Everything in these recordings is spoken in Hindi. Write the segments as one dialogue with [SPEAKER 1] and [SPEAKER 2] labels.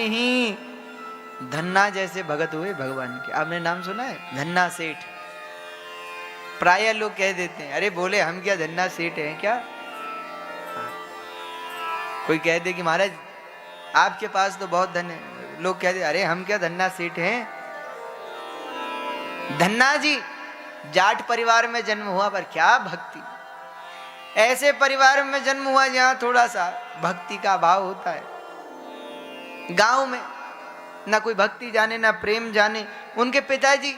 [SPEAKER 1] में ही धन्ना जैसे भगत हुए भगवान के। आपने नाम सुना है धन्ना सेठ? प्राय लोग कह देते हैं, अरे बोले हम क्या धन्ना सेठ हैं क्या? कोई कह दे कि महाराज आपके पास तो बहुत धन है, लोग कह दे अरे हम क्या धन्ना सेठ हैं। धन्ना जी जाट परिवार में जन्म हुआ, पर क्या भक्ति! ऐसे परिवार में जन्म हुआ जहां थोड़ा सा भक्ति का भाव होता है। गांव में ना कोई भक्ति जाने ना प्रेम जाने। उनके पिताजी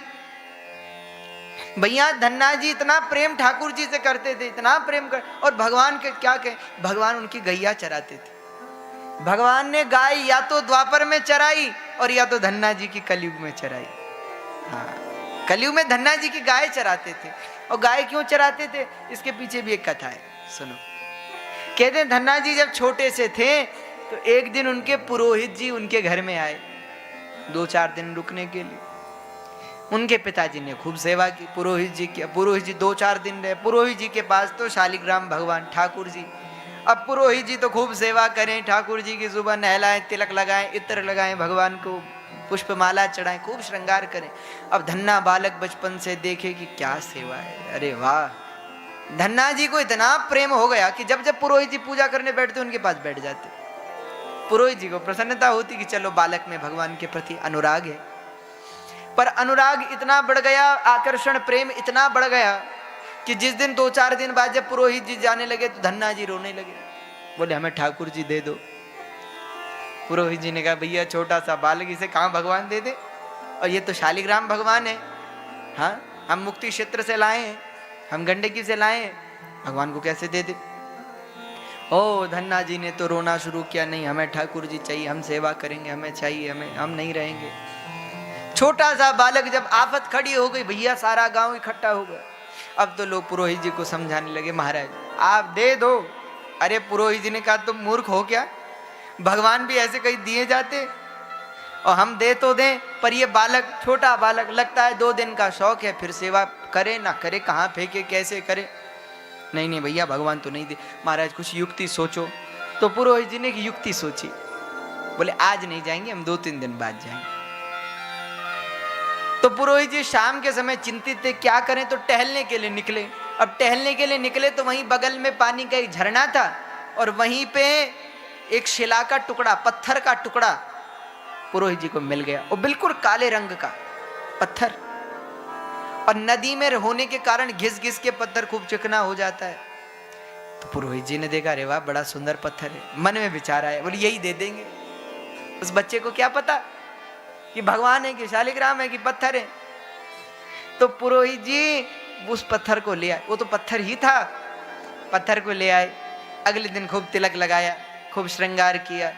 [SPEAKER 1] भैया धन्ना जी इतना प्रेम ठाकुर जी से करते थे, इतना प्रेम कर, और भगवान के क्या कहें, भगवान उनकी गैया चराते थे। भगवान ने गाय या तो द्वापर में चराई और या तो धन्ना जी की कलयुग में चराई। हाँ, कलयुग में धन्ना जी की गाय चराते थे। और गाय क्यों चराते थे, इसके पीछे भी एक कथा है, सुनो। कहते हैं धन्ना जी जब छोटे से थे तो एक दिन उनके पुरोहित जी उनके घर में आए 2-4 दिन रुकने के लिए। उनके पिताजी ने खूब सेवा की पुरोहित जी की। पुरोहित जी 2-4 दिन रहे। पुरोहित जी के पास तो शालिग्राम भगवान ठाकुर जी। अब पुरोहित जी तो खूब सेवा करें, ठाकुर जी की सुबह नहलाएं, तिलक लगाएं, इत्र लगाएं, भगवान को पुष्पमाला चढ़ाएं, खूब श्रृंगार करें। अब धन्ना बालक बचपन से देखे कि क्या सेवा है, अरे वाह! धन्ना जी को इतना प्रेम हो गया कि जब जब पुरोहित जी पूजा करने बैठते उनके पास बैठ जाते। पुरोहित जी को प्रसन्नता होती कि चलो बालक में भगवान के प्रति अनुराग है। पर अनुराग इतना बढ़ गया, आकर्षण प्रेम इतना बढ़ गया कि जिस दिन 2-4 दिन बाद जब पुरोहित जी जाने लगे तो धन्ना जी रोने लगे। बोले हमें ठाकुर जी दे दो। पुरोहित जी ने कहा भैया छोटा सा बालक, इसे कहाँ भगवान दे दे, और ये तो शालिग्राम भगवान है। हाँ, हम मुक्ति क्षेत्र से लाए हैं, हम गंडकी से लाए हैं, भगवान को कैसे दे दे। ओ धन्ना जी ने तो रोना शुरू किया, नहीं हमें ठाकुर जी चाहिए, हम सेवा करेंगे, हमें चाहिए, हम नहीं रहेंगे। छोटा सा बालक जब आफत खड़ी हो गई, भैया सारा गांव इकट्ठा हो गया। अब तो लोग पुरोहित जी को समझाने लगे, महाराज आप दे दो। अरे पुरोहित जी ने कहा तुम मूर्ख हो क्या, भगवान भी ऐसे कहीं दिए जाते, और हम दे तो दें, पर ये बालक छोटा बालक लगता है 2 दिन का शौक है, फिर सेवा करे ना करे, कहाँ फेंके कैसे करे। नहीं नहीं भैया भगवान तो नहीं दे। महाराज कुछ युक्ति सोचो। तो पुरोहित जी ने एक युक्ति सोची। बोले आज नहीं जाएंगे, हम 2-3 दिन बाद जाएंगे। तो पुरोहित जी शाम के समय चिंतित थे क्या करें, तो टहलने के लिए निकले। अब टहलने के लिए निकले तो वहीं बगल में पानी का एक झरना था, और वहीं पे एक शिला का टुकड़ा, पत्थर का टुकड़ा पुरोहित जी को मिल गया, और बिल्कुल काले रंग का पत्थर। और नदी में होने के कारण घिस घिस के पत्थर खूब चिकना हो जाता है। तो पुरोहित जी ने देखा, अरे वाह बड़ा सुंदर पत्थर है। मन में विचार आया, बोले यही दे देंगे। उस बच्चे को क्या पता कि भगवान है कि शालिग्राम है कि पत्थर है। तो पुरोहित जी उस पत्थर को ले आए, वो तो पत्थर ही था, पत्थर को ले आए। अगले दिन खूब तिलक लगाया, खूब श्रृंगार किया,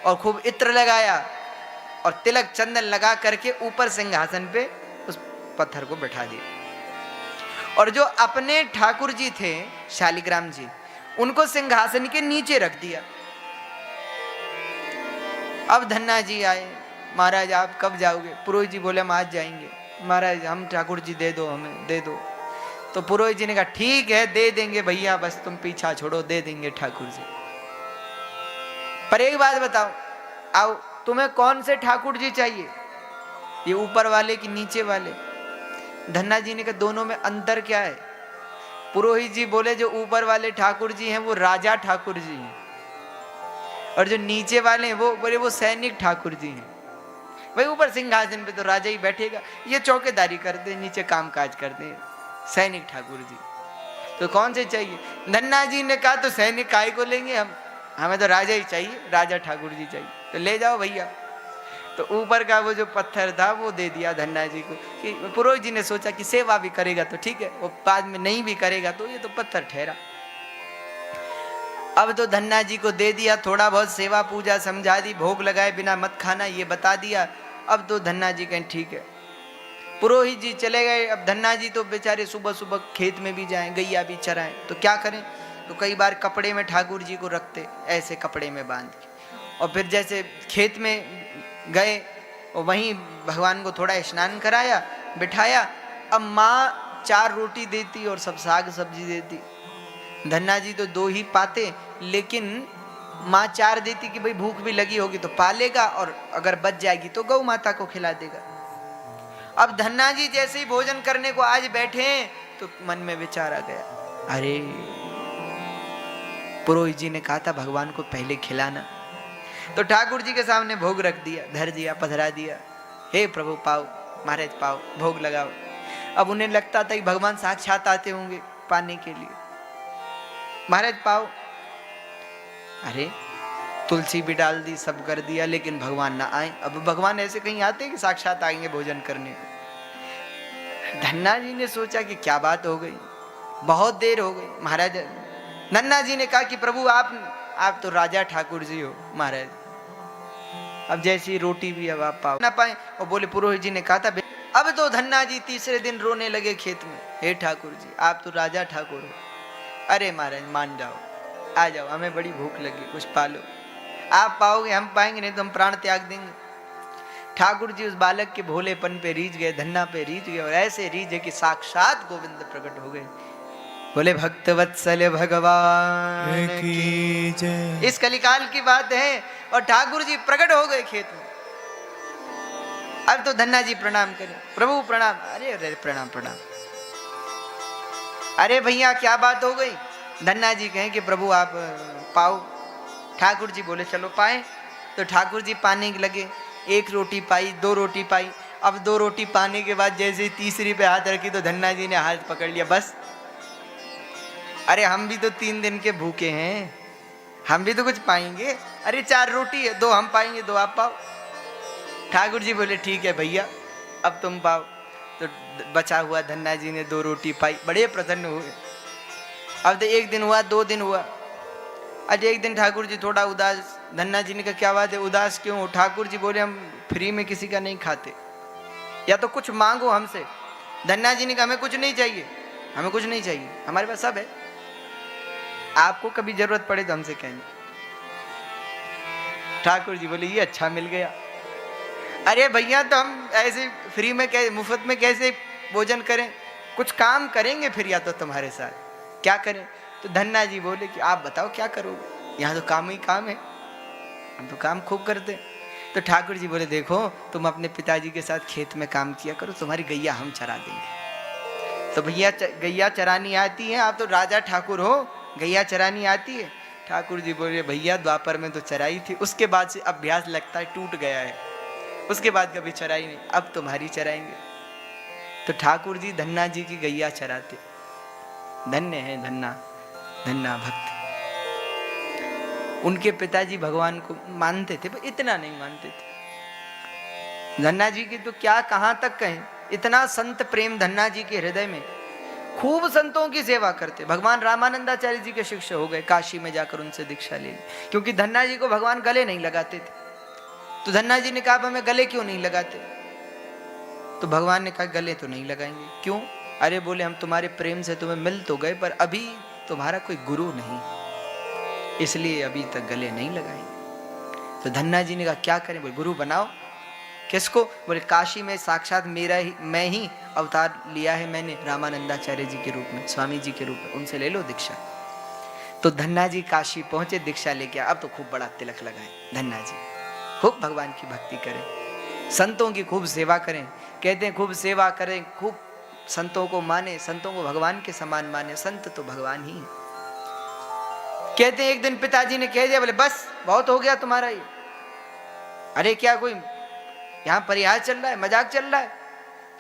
[SPEAKER 1] और खूब इत्र लगाया, और तिलक चंदन लगा करके ऊपर सिंहासन पे उस पत्थर को बैठा दिया। और जो अपने ठाकुर जी थे शालिग्राम जी, उनको सिंहासन के नीचे रख दिया। अब धन्ना जी आए, महाराज आप कब जाओगे? पुरोहित जी बोले हम आज जाएंगे। महाराज हम ठाकुर जी दे दो, हमें दे दो। तो पुरोहित जी ने कहा ठीक है दे देंगे भैया, बस तुम पीछा छोड़ो, दे देंगे ठाकुर जी। पर एक बात बताओ, आओ तुम्हें कौन से ठाकुर जी चाहिए, ये ऊपर वाले कि नीचे वाले? धन्ना जी ने कहा दोनों में अंतर क्या है? पुरोहित जी बोले जो ऊपर वाले ठाकुर जी हैं वो राजा ठाकुर जी हैं, और जो नीचे वाले हैं वो बोले वो सैनिक ठाकुर जी हैं। भाई ऊपर सिंहासन पे तो राजा ही बैठेगा, ये चौकीदारी करते हैं, नीचे काम काज करते हैं सैनिक ठाकुर जी। तो कौन से चाहिए? धन्ना जी ने कहा तो सैनिक काय को लेंगे हम, हमें तो राजा ही चाहिए, राजा ठाकुर जी चाहिए। तो ले जाओ भैया। तो ऊपर का वो जो पत्थर था वो दे दिया धन्ना जी को। कि पुरोहित जी ने सोचा कि सेवा भी करेगा तो ठीक है, वो बाद में नहीं भी करेगा तो ये तो पत्थर ठहरा। अब तो धन्ना जी को दे दिया, थोड़ा बहुत सेवा पूजा समझा दी, भोग लगाए बिना मत खाना ये बता दिया। अब तो धन्ना जी कहें ठीक है। पुरोहित जी चले गए। अब धन्ना जी तो बेचारे सुबह सुबह खेत में भी जाएं, गैया भी चराएं, तो क्या करें? तो कई बार कपड़े में ठाकुर जी को रखते, ऐसे कपड़े में बांध के, और फिर जैसे खेत में गए और वहीं भगवान को थोड़ा स्नान कराया, बिठाया। अब माँ 4 रोटी देती और सब साग सब्जी देती। धन्ना जी तो 2 ही पाते, लेकिन माँ चार देती कि भाई भूख भी लगी होगी तो पालेगा, और अगर बच जाएगी तो गौ माता को खिला देगा। अब धन्ना जी जैसे ही भोजन करने को आज बैठे तो मन में विचार आ गया, अरे पुरोहित जी ने कहा था भगवान को पहले खिलाना। तो ठाकुर जी के सामने भोग रख दिया, धर दिया, पधरा दिया। हे प्रभु पाओ, महाराज पाओ, भोग लगाओ। अब उन्हें लगता था कि भगवान साक्षात आते होंगे पाने के लिए। महाराज पाओ। अरे तुलसी भी डाल दी, सब कर दिया, लेकिन भगवान ना आए। अब भगवान ऐसे कहीं आते कि साक्षात आएंगे भोजन करने को। धन्ना जी ने सोचा कि क्या बात हो गई, बहुत देर हो गई। महाराज नन्ना जी ने कहा कि प्रभु आप तो राजा ठाकुर जी हो महाराज, अब जैसी रोटी भी अब आप पाओ ना पाए। और बोले पुरोहित जी ने कहा था। अब तो धन्ना जी तीसरे दिन रोने लगे खेत में, हे ठाकुर जी आप तो राजा ठाकुर हो। अरे महाराज मान जाओ, आ जाओ, हमें बड़ी भूख लगी, कुछ पालो। आप पाओगे हम पाएंगे, नहीं तो हम प्राण त्याग देंगे। ठाकुर जी उस बालक के भोलेपन पे रीझ गए, धन्ना पे रीझ गए, और ऐसे रीझे कि साक्षात गोविंद प्रकट हो गए। बोले भक्त वत्सल भगवान की जय। इस कलिकाल की बात है, और ठाकुर जी प्रकट हो गए खेत में। अब तो धन्ना जी प्रणाम करें, प्रभु प्रणाम। अरे अरे प्रणाम प्रणाम। अरे भैया क्या बात हो गई? धन्ना जी कहें कि प्रभु आप पाओ। ठाकुर जी बोले चलो पाए। तो ठाकुर जी पाने लगे, एक रोटी पाई, दो रोटी पाई। अब दो रोटी पाने के बाद जैसे ही तीसरी पे हाथ रखी तो धन्ना जी ने हाथ पकड़ लिया, बस। अरे हम भी तो 3 दिन के भूखे हैं, हम भी तो कुछ पाएंगे। अरे 4 रोटी है, 2 हम पाएंगे, 2 आप पाओ। ठाकुर जी बोले ठीक है भैया अब तुम पाओ। तो बचा हुआ धन्ना जी ने 2 रोटी पाई, बड़े प्रसन्न हुए। अब तो 1 दिन हुआ, 2 दिन हुआ। आज एक दिन ठाकुर जी थोड़ा उदास। धन्ना जी ने कहा क्या बात है, उदास क्यों हो? ठाकुर जी बोले हम फ्री में किसी का नहीं खाते, या तो कुछ मांगो हमसे। धन्ना जी ने कहा हमें कुछ नहीं चाहिए, हमें कुछ नहीं चाहिए, हमारे पास सब है, आपको कभी जरूरत पड़े तो हमसे कहेंगे। ठाकुर जी बोले ये अच्छा मिल गया। अरे भैया तो हम ऐसे फ्री में मुफ्त में कैसे भोजन करें, कुछ काम करेंगे फिर, या तो तुम्हारे साथ क्या करें? तो धन्ना जी बोले कि आप बताओ क्या करोगे, यहाँ तो काम ही काम है, हम तो काम खूब करते। तो ठाकुर जी बोले देखो तुम अपने पिताजी के साथ खेत में काम किया करो, तुम्हारी गैया हम चरा देंगे। तो भैया गैया चरानी आती है? आप तो राजा ठाकुर हो, गैया चरानी आती है? ठाकुर जी बोले भैया द्वापर में तो चराई थी, उसके बाद से अभ्यास लगता है टूट गया है, उसके बाद कभी चराई नहीं, अब तुम्हारी चराएंगे। तो ठाकुर जी धन्ना जी की गैया चराते। धन्य है धन्ना, धन्ना भक्त। उनके पिताजी भगवान को मानते थे पर इतना नहीं मानते थे। धन्ना जी की तो क्या कहां तक कहें, इतना संत प्रेम धन्ना जी के हृदय में, खूब संतों की सेवा करते। भगवान रामानंदाचार्य जी के शिष्य हो गए, काशी में जाकर उनसे दीक्षा ले ली, क्योंकि धन्ना जी को भगवान गले नहीं लगाते थे। तो धन्ना जी ने कहा हमें गले क्यों नहीं लगाते? तो भगवान ने कहा गले तो नहीं लगाएंगे। क्यों? अरे बोले हम तुम्हारे प्रेम से तुम्हें मिल तो गए, पर अभी तुम्हारा कोई गुरु नहीं, इसलिए अभी तक गले नहीं लगाएंगे। तो धन्ना जी ने कहा क्या करें? बोले गुरु बनाओ। किसको? बोले काशी में साक्षात मैं ही अवतार लिया है मैंने, रामानंदाचार्य जी के रूप में, स्वामी जी के रूप में, उनसे ले लो दीक्षा। तो धन्ना जी काशी पहुंचे, दीक्षा लेके अब तो खूब बड़ा तिलक लगाए धन्ना जी, खूब भगवान की भक्ति करें, संतों की खूब सेवा करें। कहते हैं खूब सेवा करें, खूब संतों को माने, संतों को भगवान के समान माने, संत तो भगवान ही है। कहते हैं एक दिन पिताजी ने कह दिया, बोले बस बहुत हो गया तुम्हारा ये। अरे क्या कोई यहाँ परिहास चल रहा है, मजाक चल रहा है?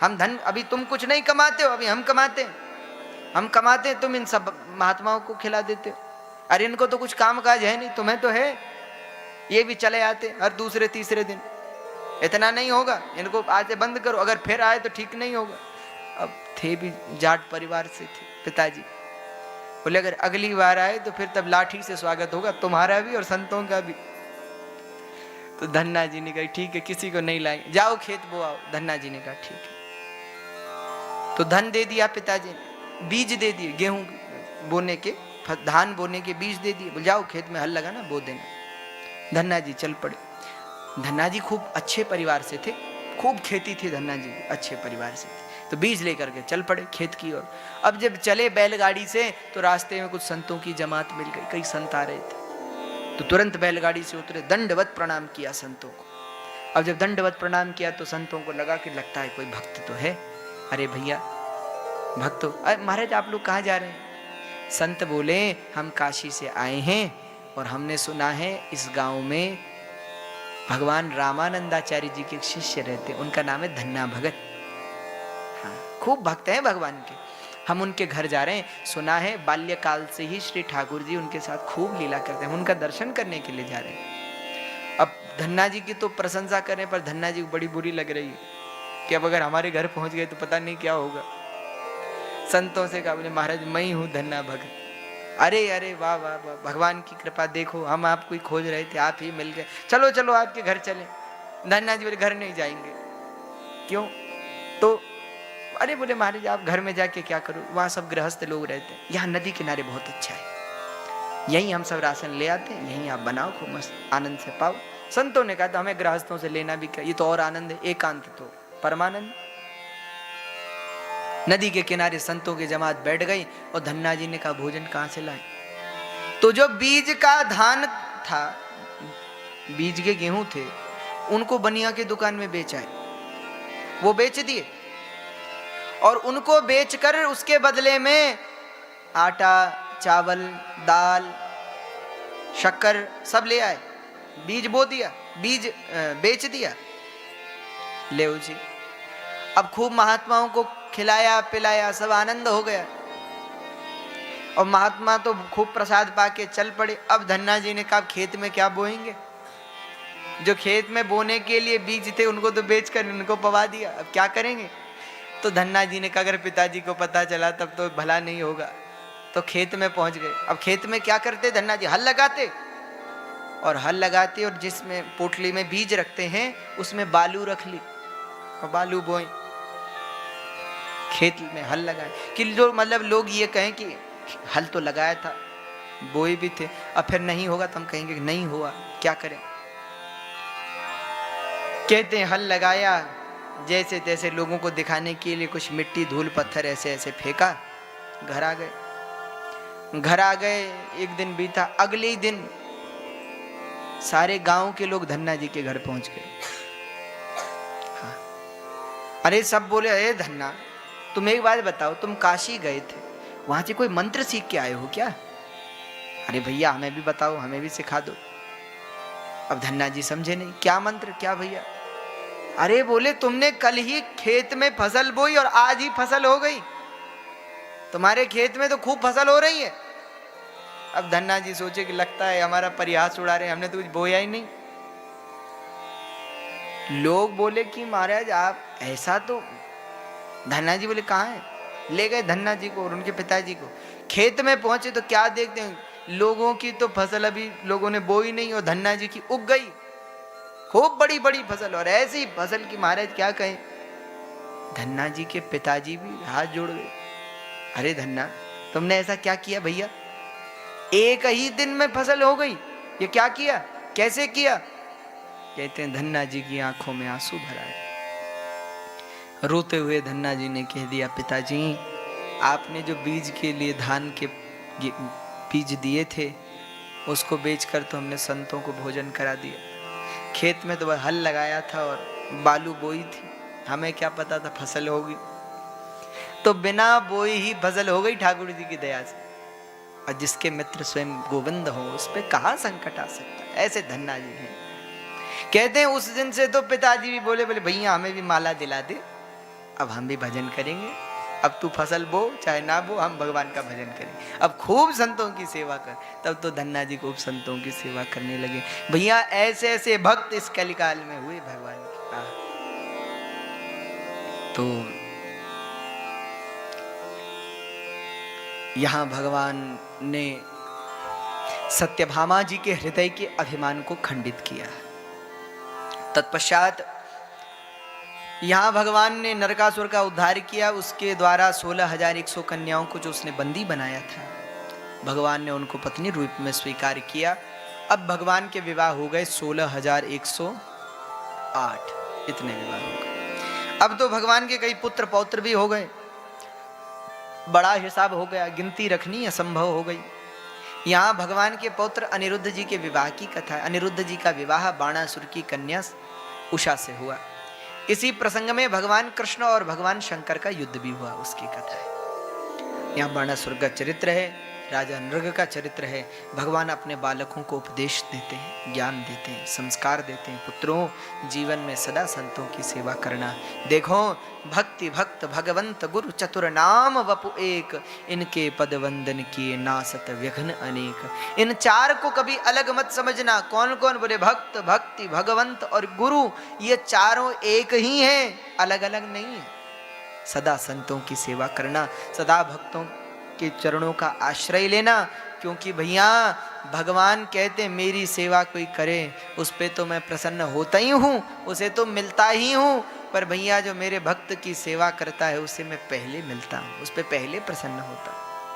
[SPEAKER 1] हम धन, अभी तुम कुछ नहीं कमाते हो, अभी हम कमाते हैं, हम कमाते हैं, तुम इन सब महात्माओं को खिला देते हो। अरे इनको तो कुछ काम काज है नहीं, तुम्हें तो है, ये भी चले आते हर दूसरे तीसरे दिन। इतना नहीं होगा, इनको आज से बंद करो, अगर फिर आए तो ठीक नहीं होगा। अब थे भी जाट परिवार से थे पिताजी, बोले अगर अगली बार आए तो फिर तब लाठी से स्वागत होगा, तुम्हारा भी और संतों का भी। तो धन्ना जी ने कहा ठीक है, किसी को नहीं लाएंगे, जाओ खेत बोआओ। धन्ना जी ने कहा ठीक है। तो धन दे दिया पिताजी ने, बीज दे दिए, गेहूं बोने के, धान बोने के बीज दे दिए, बोले जाओ खेत में हल लगाना, बो देना। धन्ना जी चल पड़े। धन्ना जी खूब अच्छे परिवार से थे, खूब खेती थी धन्ना जी, अच्छे परिवार से थे। तो बीज लेकर के चल पड़े खेत की ओर। अब जब चले बैलगाड़ी से तो रास्ते में कुछ संतों की जमात मिल गई, कई संत आ रहे थे। तो तुरंत बैलगाड़ी से उतरे, दंडवत प्रणाम किया संतों को। अब जब दंडवत प्रणाम किया तो संतों को लगा कि लगता है कोई भक्त तो है। अरे भैया भक्तों, अरे महाराज आप लोग कहाँ जा रहे हैं? संत बोले हम काशी से आए हैं और हमने सुना है इस गांव में भगवान रामानंदाचार्य जी के एक शिष्य रहते, उनका नाम है धन्ना भगत। हाँ, खूब भक्त हैं भगवान के। हम उनके घर जा रहे हैं। सुना है बाल्यकाल से ही श्री ठाकुर जी उनके साथ खूब लीला करते हैं, हम उनका दर्शन करने के लिए जा रहे हैं। अब धन्ना जी की तो प्रशंसा करें, पर धन्ना जी को बड़ी बुरी लग रही है कि अब अगर हमारे घर पहुंच गए तो पता नहीं क्या होगा। संतों से कहा, बोले महाराज मैं ही हूँ धन्ना भगत। अरे अरे वाह वाह वाह, भगवान की कृपा, देखो हम आपको ही खोज रहे थे, आप ही मिल गए, चलो चलो आपके घर चले। धन्ना जी बोले घर नहीं जाएंगे। क्यों? तो अरे बोले महाराज आप घर में जाके क्या करो, वहां सब गृहस्थ लोग रहते हैं, यहाँ नदी किनारे बहुत अच्छा है, यहीं हम सब राशन ले आते हैं, यहीं आप बनाओ, खूब मस्त आनंद से पाओ। संतों ने कहा तो हमें गृहस्थों से लेना भी क्या, ये तो और आनंद है, एकांत तो परमानंद। नदी के किनारे संतों की जमात बैठ गई और धन्ना जी ने कहा भोजन कहां से लाए? तो जो बीज का धान था, बीज के गेहूं थे, उनको बनिया की दुकान में बेचा है, वो बेच दिए और उनको बेचकर उसके बदले में आटा, चावल, दाल, शक्कर सब ले आए। बीज बो दिया, बीज बेच दिया। ले जी, अब खूब महात्माओं को खिलाया पिलाया, सब आनंद हो गया और महात्मा तो खूब प्रसाद पाके चल पड़े। अब धन्ना जी ने कहा खेत में क्या बोएंगे, जो खेत में बोने के लिए बीज थे उनको तो बेचकर इनको पवा दिया, अब क्या करेंगे? तो धन्ना जी ने कहा अगर पिताजी को पता चला तब तो भला नहीं होगा। तो खेत में पहुंच गए। अब खेत में क्या करते धन्ना जी? हल लगाते, और हल लगाते और जिसमें पोटली में बीज रखते हैं उसमें बालू रख ली और बालू बोए, खेत में हल लगाए। कि जो मतलब लोग ये कहें कि हल तो लगाया था, बोए भी थे, अब फिर नहीं होगा तो हम कहेंगे नहीं हुआ, क्या करें? कहते हैं हल लगाया, जैसे तैसे लोगों को दिखाने के लिए कुछ मिट्टी धूल पत्थर ऐसे ऐसे फेंका, घर आ गए। घर आ गए, एक दिन बीता, अगले ही दिन सारे गांव के लोग धन्ना जी के घर पहुंच गए। हाँ। अरे सब बोले अरे धन्ना तुम एक बात बताओ, तुम काशी गए थे, वहां से कोई मंत्र सीख के आए हो क्या? अरे भैया हमें भी बताओ, हमें भी सिखा दो। अब धन्ना जी समझे नहीं, क्या मंत्र, क्या भैया? अरे बोले तुमने कल ही खेत में फसल बोई और आज ही फसल हो गई, तुम्हारे खेत में तो खूब फसल हो रही है। अब धन्ना जी सोचे कि लगता है हमारा परिहास उड़ा रहे, हमने तो कुछ बोया ही नहीं। लोग बोले कि महाराज आप ऐसा तो, धन्ना जी बोले कहाँ है? ले गए धन्ना जी को और उनके पिताजी को। खेत में पहुंचे तो क्या देखते हैं, लोगों की तो फसल अभी लोगों ने बोई नहीं और धन्ना जी की उग गई, खूब बड़ी बड़ी फसल, और ऐसी फसल की महाराज क्या कहें। धन्ना जी के पिताजी भी हाथ जोड़ गए, अरे धन्ना तुमने ऐसा क्या किया भैया, एक ही दिन में फसल हो गई, ये क्या किया, कैसे किया? कहते हैं धन्ना जी की आंखों में आंसू भर आए। रोते हुए धन्ना जी ने कह दिया पिताजी आपने जो बीज के लिए धान के बीज दिए थे उसको बेचकर तो हमने संतों को भोजन करा दिया। खेत में तो हल लगाया था और बालू बोई थी, हमें क्या पता था फसल होगी, तो बिना बोई ही फसल हो गई ठाकुर जी की दया से। और जिसके मित्र स्वयं गोविंद हो उस पे कहाँ संकट आ सकता है, ऐसे धन्ना जी हैं। कहते हैं उस दिन से तो पिताजी भी बोले भैया हमें भी माला दिला दे, अब हम भी भजन करेंगे, अब तू फसल बो चाहे ना बो हम भगवान का भजन करेंगे, अब खूब संतों की सेवा कर। तब तो धन्ना जी खूब संतों की सेवा करने लगे। भैया ऐसे ऐसे भक्त इस कलिकाल में हुए भगवान की। तो यहां भगवान ने सत्यभामा जी के हृदय के अभिमान को खंडित किया। तत्पश्चात यहां भगवान ने नरकासुर का उद्धार किया, उसके द्वारा 16,100 कन्याओं को जो उसने बंदी बनाया था भगवान ने उनको पत्नी रूप में स्वीकार किया। अब भगवान के विवाह हो गए 16,108, इतने विवाह हो गए। अब तो भगवान के कई पुत्र पौत्र भी हो गए, बड़ा हिसाब हो गया, गिनती रखनी असंभव हो गई। यहाँ भगवान के पौत्र अनिरुद्ध जी के विवाह की कथा है। अनिरुद्ध जी का विवाह बाणासुर की कन्या उषा से हुआ। इसी प्रसंग में भगवान कृष्ण और भगवान शंकर का युद्ध भी हुआ, उसकी कथा है। यहाँ बाणासुर का चरित्र है, राजा नृग का चरित्र है। भगवान अपने बालकों को उपदेश देते हैं, ज्ञान देते हैं, संस्कार देते हैं। पुत्रों, जीवन में सदा संतों की सेवा करना। देखो, भक्ति भक्त भगवंत गुरु चतुर नाम वपु एक, इनके पद वंदन किए नासत व्यघ्न अनेक। इन चार को कभी अलग मत समझना। कौन कौन? बोले भक्त, भक्ति, भगवंत और गुरु। ये चारों एक ही हैं, अलग अलग नहीं है। सदा संतों की सेवा करना, सदा भक्तों के चरणों का आश्रय लेना। क्योंकि भैया भगवान कहते मेरी सेवा कोई करे उस पे तो मैं प्रसन्न होता ही हूँ, उसे तो मिलता ही हूँ। पर भैया जो मेरे भक्त की सेवा करता है उसे मैं पहले मिलता हूँ, उस पे पहले प्रसन्न होता हूँ।